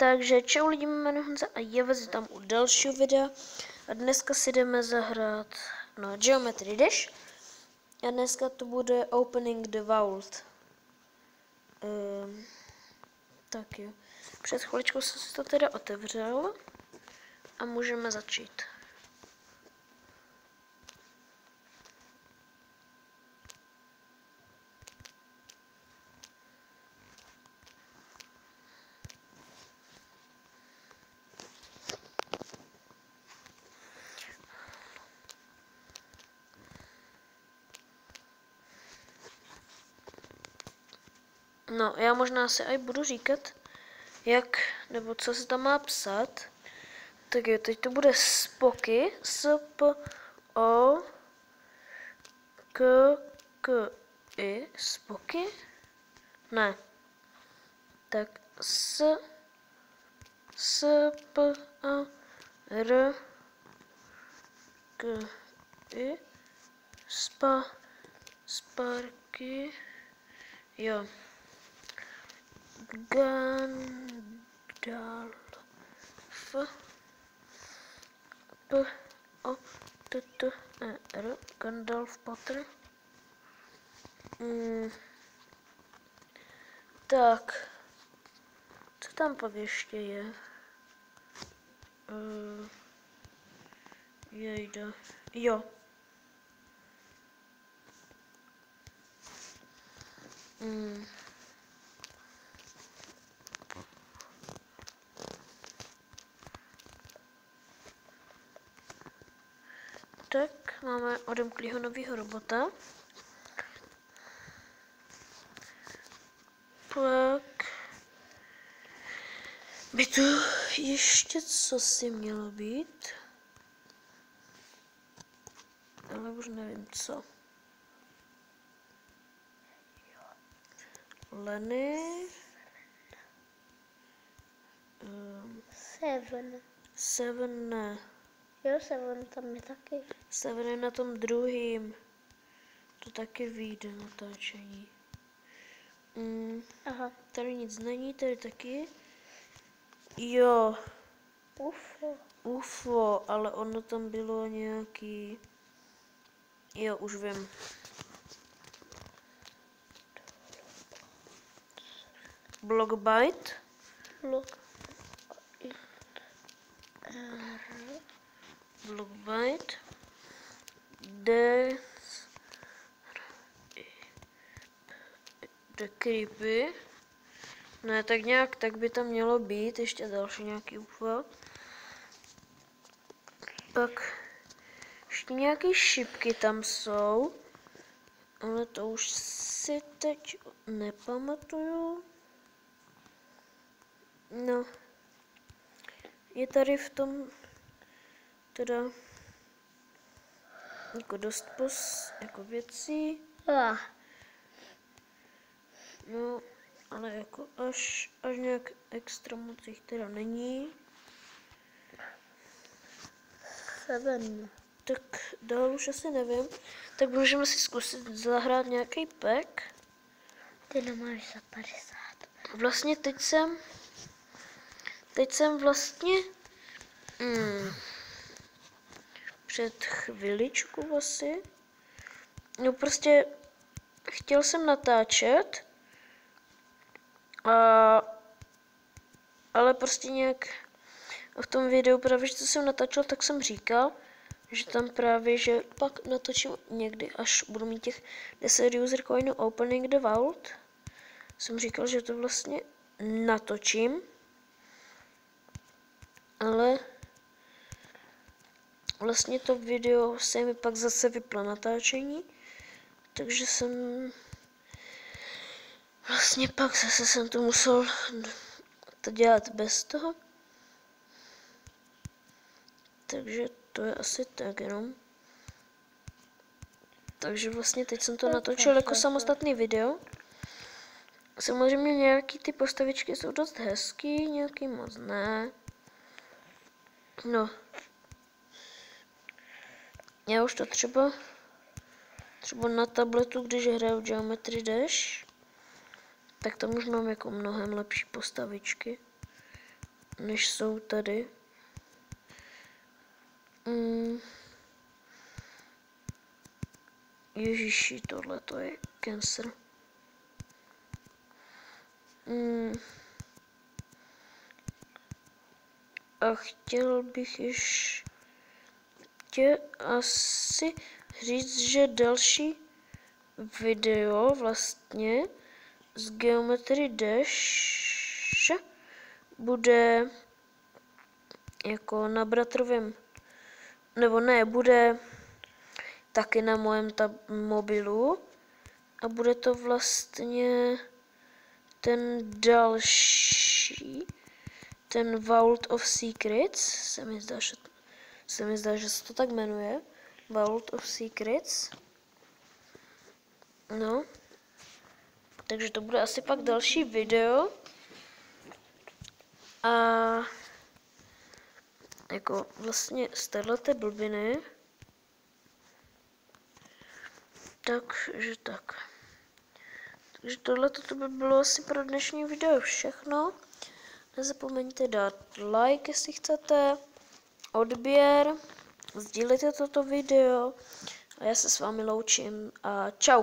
Takže čau lidi, jmenuji Honza a já vás tam u dalšího videa. A dneska si jdeme zahrát na Geometry Dash. A dneska to bude Opening the Vault. Tak jo. Před chviličkou jsem si to teda otevřel. A můžeme začít. No, já možná si aj budu říkat, jak, nebo co se tam má psát. Tak jo, teď to bude Spoky, S-P-O-K-K-I, Spoky? Ne. Tak S-P-A-R-K-I, Sparky, jo. Gandalf, P-O-T-T-E-R, Gandalf Potter. Tak, co tam pak ještě je? Jejda, jo. Tak, máme odemklýho novýho robota. Pak by tu ještě co si mělo být. Ale už nevím co. Lenny. Seven ne. Jo, Seven tam je taky. Seven je na tom druhým. To taky vyjde natáčení. Aha. Tady nic není, tady taky. Jo. UFO, ale ono tam bylo nějaký... Jo, už vím. Blockbite. Blockbite. The Creepy. Ne, tak nějak, tak by tam mělo být ještě další nějaký UFO. Pak ještě nějaké šipky tam jsou, ale to už si teď nepamatuju. No, je tady v tom teda jako dost jako věcí. No, ale jako až nějak extra moc jich teda není. Seven. Tak dál už asi nevím. Tak můžeme si zkusit zahrát nějaký pack. Ty nemáš za 50. Vlastně teď jsem vlastně před chviličku asi. No prostě chtěl jsem natáčet, ale prostě nějak v tom videu právě, že co jsem natáčel, tak jsem říkal, že tam právě, že pak natočím někdy, až budu mít těch 10 user coinů Opening the Vault. Jsem říkal, že to vlastně natočím, ale vlastně to video se mi pak zase vyplo natáčení, takže jsem vlastně pak zase jsem to musel to dělat bez toho. Takže to je asi tak jenom. Takže vlastně teď jsem to natočil jako samostatný video. Samozřejmě nějaký ty postavičky jsou dost hezký, nějaký moc ne. No. Já už to třeba na tabletu, když hraju Geometry Dash, tak tam už mám jako mnohem lepší postavičky. než jsou tady. Ježiši, tohle to je cancer. A chtěl bych ještě asi říct, že další video vlastně z Geometry Dash bude jako na bratrovém, nebo ne, bude taky na mojem mobilu a bude to vlastně ten další, ten Vault of Secrets, se mi zdá, že se to tak jmenuje, Vault of Secrets. No, takže to bude asi pak další video a jako vlastně z téhleté blbiny. Takže tak. Takže tohle to by bylo asi pro dnešní video všechno. Nezapomeňte dát like, jestli chcete, odběr, sdílejte toto video a já se s vámi loučím a čau.